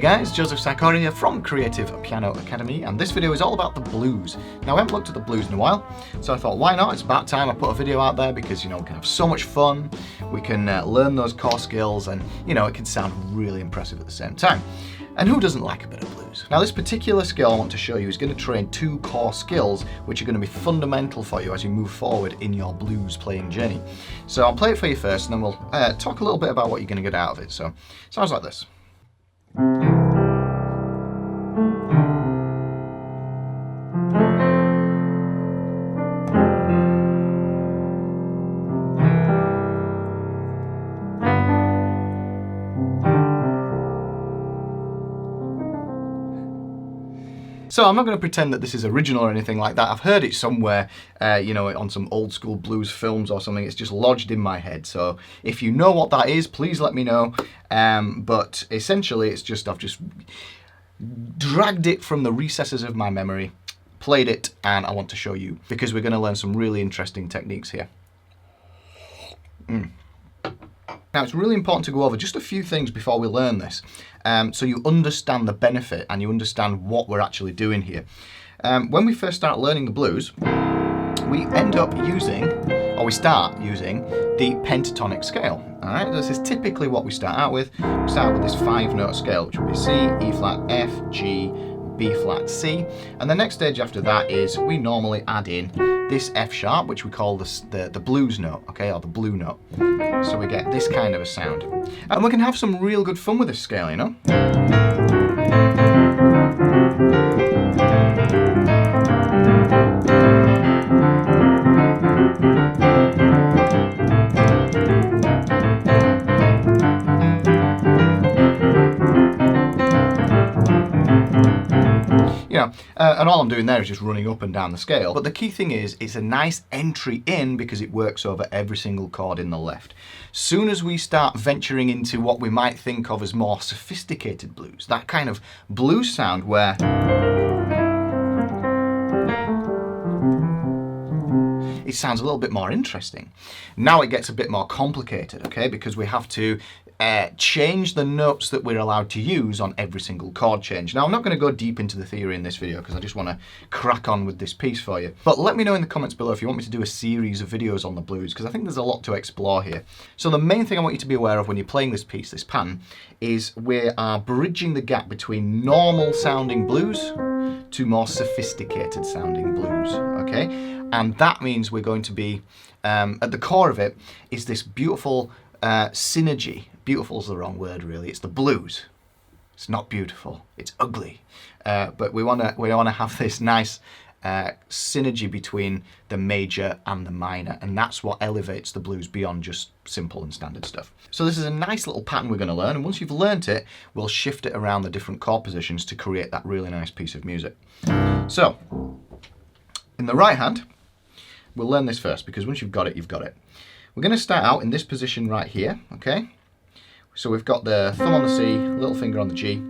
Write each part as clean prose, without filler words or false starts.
Hey guys, Joseph Sarkori here from Creative Piano Academy, and this video is all about the blues. Now, I haven't looked at the blues in a while, so I thought, why not? It's about time I put a video out there because, we can have so much fun, we can learn those core skills, and, it can sound really impressive at the same time. And who doesn't like a bit of blues? Now, this particular skill I want to show you is going to train two core skills which are going to be fundamental for you as you move forward in your blues playing journey. So I'll play it for you first, and then we'll talk a little bit about what you're going to get out of it. So it sounds like this. So I'm not going to pretend that this is original or anything like that. I've heard it somewhere, on some old school blues films or something. It's just lodged in my head. So if you know what that is, please let me know. But essentially, it's just I've just dragged it from the recesses of my memory, played it, and I want to show you because we're going to learn some really interesting techniques here. Now, it's really important to go over just a few things before we learn this, so you understand the benefit and you understand what we're actually doing here. When we first start learning the blues, we start using the pentatonic scale. All right, this is typically what we start out with. We start with this 5-note scale, which would be C, E flat, F, G, B flat, C, and the next stage after that is we normally add in this F sharp, which we call the blues note, okay, or the blue note. So we get this kind of a sound, and we can have some real good fun with this scale, and all I'm doing there is just running up and down the scale. But the key thing is, it's a nice entry in because it works over every single chord in the left. Soon as we start venturing into what we might think of as more sophisticated blues, that kind of blues sound where it sounds a little bit more interesting. Now it gets a bit more complicated, okay, because we have to change the notes that we're allowed to use on every single chord change. Now, I'm not going to go deep into the theory in this video because I just want to crack on with this piece for you. But let me know in the comments below if you want me to do a series of videos on the blues, because I think there's a lot to explore here. So the main thing I want you to be aware of when you're playing this piece, this pattern, is we are bridging the gap between normal sounding blues to more sophisticated sounding blues, okay? And that means we're going to be, at the core of it, is this beautiful synergy. Beautiful is the wrong word, really. It's the blues. It's not beautiful. It's ugly. But we want to have this nice synergy between the major and the minor, and that's what elevates the blues beyond just simple and standard stuff. So this is a nice little pattern we're going to learn, and once you've learnt it, we'll shift it around the different chord positions to create that really nice piece of music. So, in the right hand, we'll learn this first, because once you've got it, you've got it. We're going to start out in this position right here, okay? So we've got the thumb on the C, little finger on the G,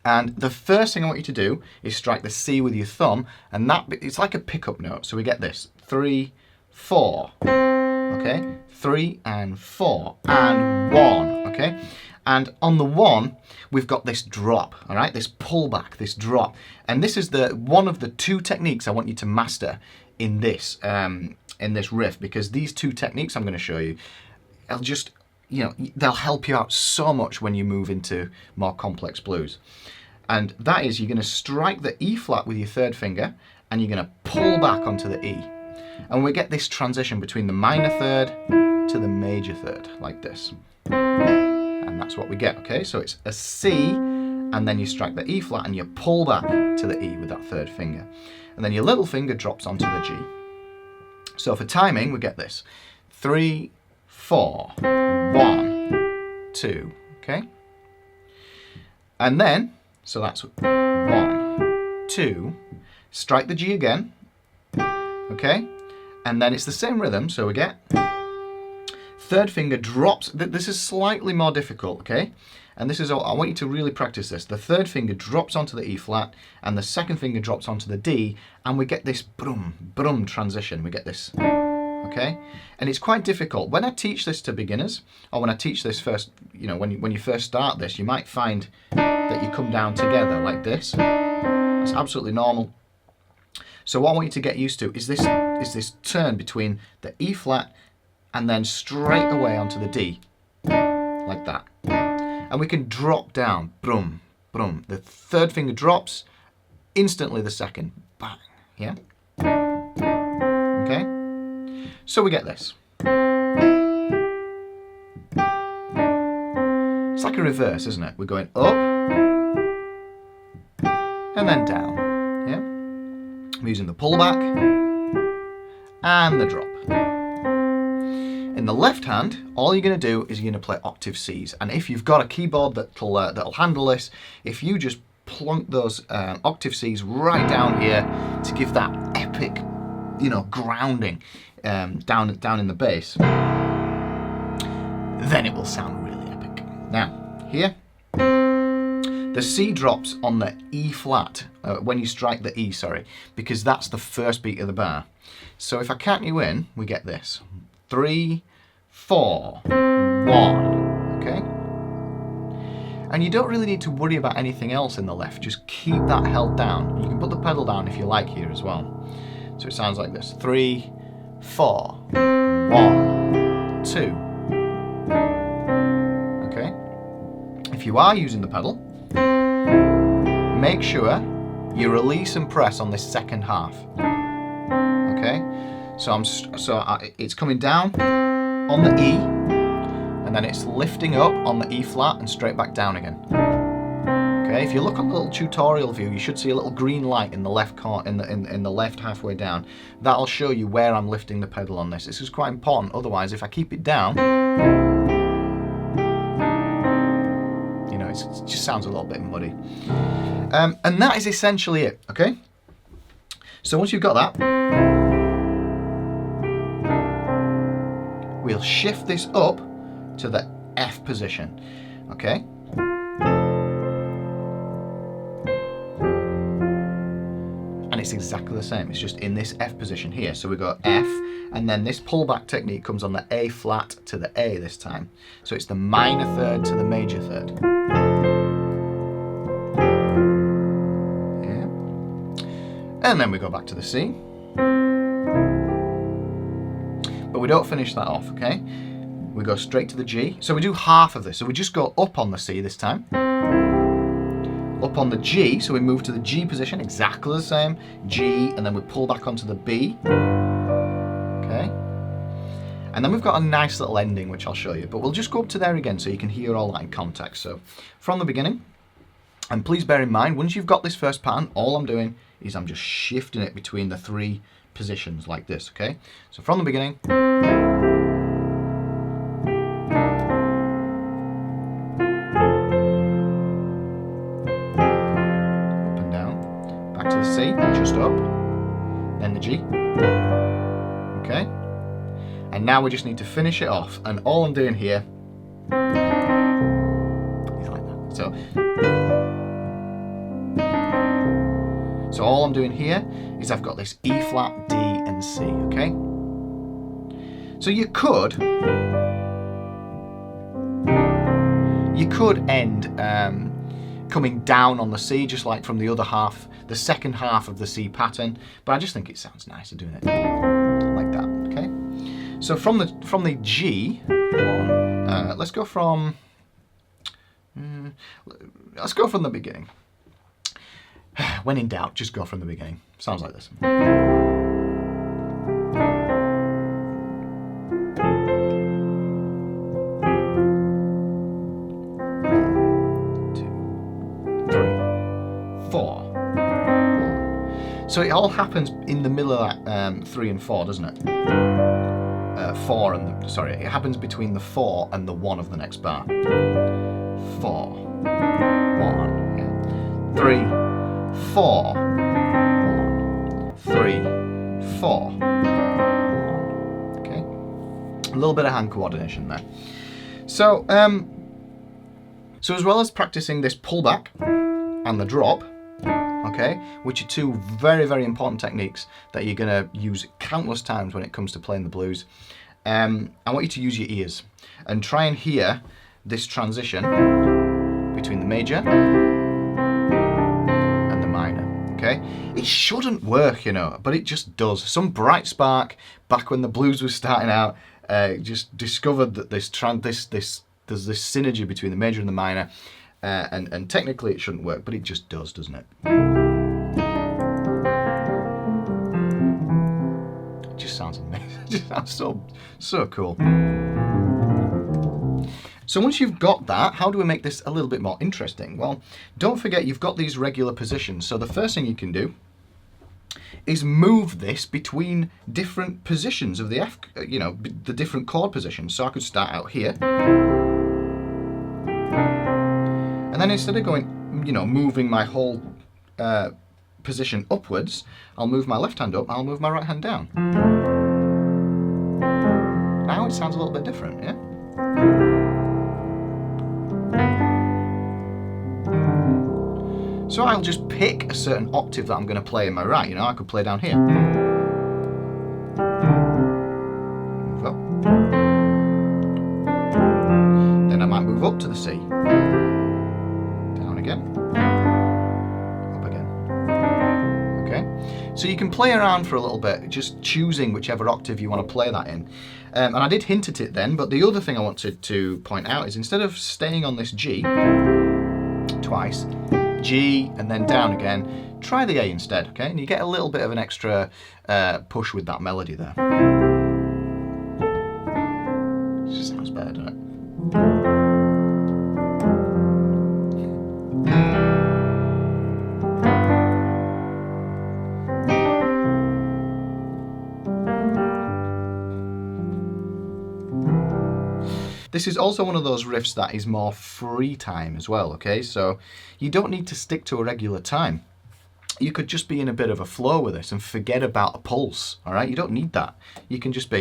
and the first thing I want you to do is strike the C with your thumb, and it's like a pickup note. So we get this 3, 4, okay? 3 and 4 and 1, okay? And on the 1, we've got this drop, all right? This pullback, this drop, and this is one of the two techniques I want you to master in this riff, because these two techniques I'm going to show you, they'll help you out so much when you move into more complex blues. And that is, you're going to strike the E flat with your third finger, and you're going to pull back onto the E. And we get this transition between the minor third to the major third, like this. And that's what we get, okay? So it's a C, and then you strike the E flat, and you pull back to the E with that third finger. And then your little finger drops onto the G. So for timing, we get this. 3, 4, 1, 2, okay? And then, so that's 1, 2, strike the G again, okay? And then it's the same rhythm, so we get third finger drops. This is slightly more difficult, okay? And this is, I want you to really practice this. The third finger drops onto the E flat, and the second finger drops onto the D, and we get this brum, brum transition. We get this okay? And it's quite difficult. When I teach this to beginners, or when I teach this first, you know, when you first start this, you might find that you come down together like this. That's absolutely normal. So what I want you to get used to is this turn between the E flat and then straight away onto the D, like that. And we can drop down, brum, brum. The third finger drops, instantly the second, bang, yeah? Okay? So we get this. It's like a reverse, isn't it? We're going up and then down, yeah? I'm using the pullback and the drop. In the left hand, all you're going to do is you're going to play octave Cs. And if you've got a keyboard that'll handle this, if you just plonk those octave Cs right down here to give that epic, you know, grounding down in the bass, then it will sound really epic. Now, here, the C drops on the E flat when you strike the E, sorry, because that's the first beat of the bar. So if I count you in, we get this. 3, 4, 1, okay? And you don't really need to worry about anything else in the left, just keep that held down. You can put the pedal down if you like here as well. So it sounds like this, 3, 4, 1, 2. Okay? If you are using the pedal, make sure you release and press on this second half. Okay? So it's coming down on the E, and then it's lifting up on the E flat and straight back down again. Okay, if you look on the little tutorial view, you should see a little green light in the left in the left halfway down. That'll show you where I'm lifting the pedal on this. This is quite important. Otherwise, if I keep it down, you know, it just sounds a little bit muddy. And that is essentially it. Okay. So once you've got that, we'll shift this up to the F position, okay? And it's exactly the same, it's just in this F position here. So we go F, and then this pullback technique comes on the A flat to the A this time. So it's the minor third to the major third. Yeah. And then we go back to the C. But we don't finish that off, okay? We go straight to the G. So we do half of this. So we just go up on the C this time. Up on the G, so we move to the G position, exactly the same. G, and then we pull back onto the B. Okay? And then we've got a nice little ending, which I'll show you. But we'll just go up to there again so you can hear all that in context. So from the beginning, and please bear in mind, once you've got this first pattern, all I'm doing is I'm just shifting it between the three positions like this, okay? So from the beginning, up and down, back to the C, just up, then the G, okay? And now we just need to finish it off, and all I'm doing here is like that. So all I'm doing here is I've got this E flat, D and C, okay? So you could end coming down on the C, just like from the other half, the second half of the C pattern, but I just think it sounds nicer doing it like that, okay? So from the G, let's go from the beginning. When in doubt, just go from the beginning. Sounds like this. 1, 2, 3, 4. So it all happens in the middle of that 3 and 4, doesn't it? 4 and it happens between the 4 and the 1 of the next bar. 4, 1, yeah. 3, 4, 1, 3, 4, 1. Okay, a little bit of hand coordination there. So, so as well as practicing this pullback and the drop, okay, which are two very, very important techniques that you're going to use countless times when it comes to playing the blues. I want you to use your ears and try and hear this transition between the major and the minor, okay? It shouldn't work, you know, but it just does. Some bright spark back when the blues was starting out just discovered that there's this synergy between the major and the minor, and technically it shouldn't work, but it just does, doesn't it? It just sounds amazing. It just sounds so cool. So once you've got that, how do we make this a little bit more interesting? Well, don't forget you've got these regular positions. So the first thing you can do is move this between different positions of the F, you know, the different chord positions. So I could start out here. And then instead of going, you know, moving my whole position upwards, I'll move my left hand up, I'll move my right hand down. Now it sounds a little bit different, yeah? So I'll just pick a certain octave that I'm going to play in my right. You know, I could play down here. Move up. Then I might move up to the C. Down again. Up again. Okay? So you can play around for a little bit, just choosing whichever octave you want to play that in. And I did hint at it then, but the other thing I wanted to point out is instead of staying on this G twice, G and then down again, try the A instead, okay? And you get a little bit of an extra push with that melody there. It just sounds better, doesn't it? This is also one of those riffs that is more free time as well, okay? So you don't need to stick to a regular time. You could just be in a bit of a flow with this and forget about a pulse, all right? You don't need that. You can just be.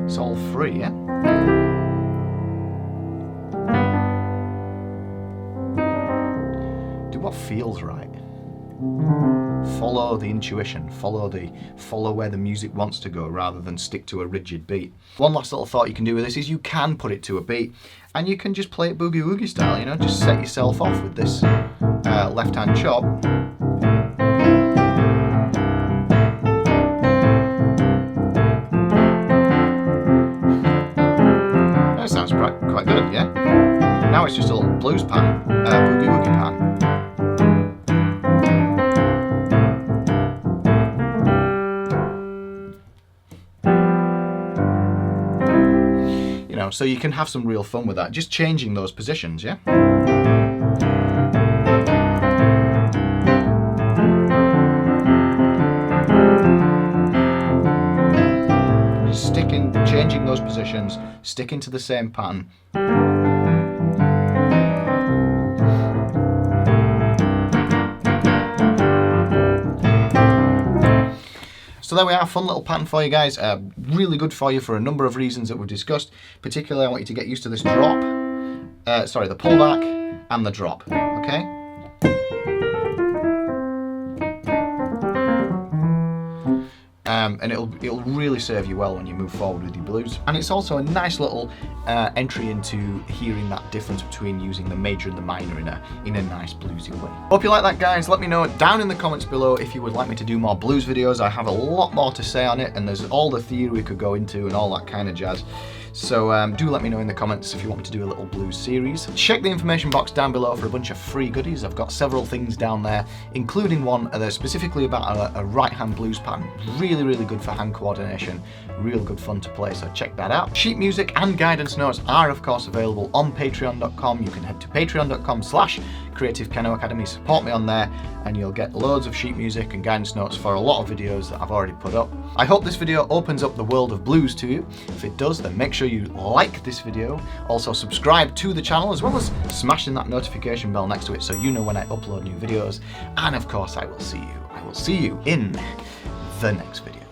It's all free, yeah? Do what feels right. Follow the intuition, follow where the music wants to go rather than stick to a rigid beat. One last little thought you can do with this is you can put it to a beat and you can just play it boogie woogie style, you know, just set yourself off with this left hand chop. That sounds quite good, yeah? Now it's just a little blues pan, boogie woogie pan. So you can have some real fun with that, just changing those positions, yeah? Changing those positions, sticking to the same pattern. So there we are, fun little pattern for you guys, really good for you for a number of reasons that we've discussed. Particularly I want you to get used to this drop, the pullback and the drop, okay? And it'll really serve you well when you move forward with your blues. And it's also a nice little entry into hearing that difference between using the major and the minor in a nice bluesy way. Hope you like that, guys. Let me know down in the comments below if you would like me to do more blues videos. I have a lot more to say on it, and there's all the theory we could go into and all that kind of jazz. So do let me know in the comments if you want me to do a little blues series. Check the information box down below for a bunch of free goodies. I've got several things down there, including one that's specifically about a right-hand blues pattern. Really, really good for hand coordination. Real good fun to play, so check that out. Sheet music and guidance notes are, of course, available on patreon.com. You can head to patreon.com/Creative Piano Academy. Support me on there, and you'll get loads of sheet music and guidance notes for a lot of videos that I've already put up. I hope this video opens up the world of blues to you. If it does, then make sure you like this video. Also subscribe to the channel, as well as smashing that notification bell next to it so you know when I upload new videos. And of course, I will see you in the next video.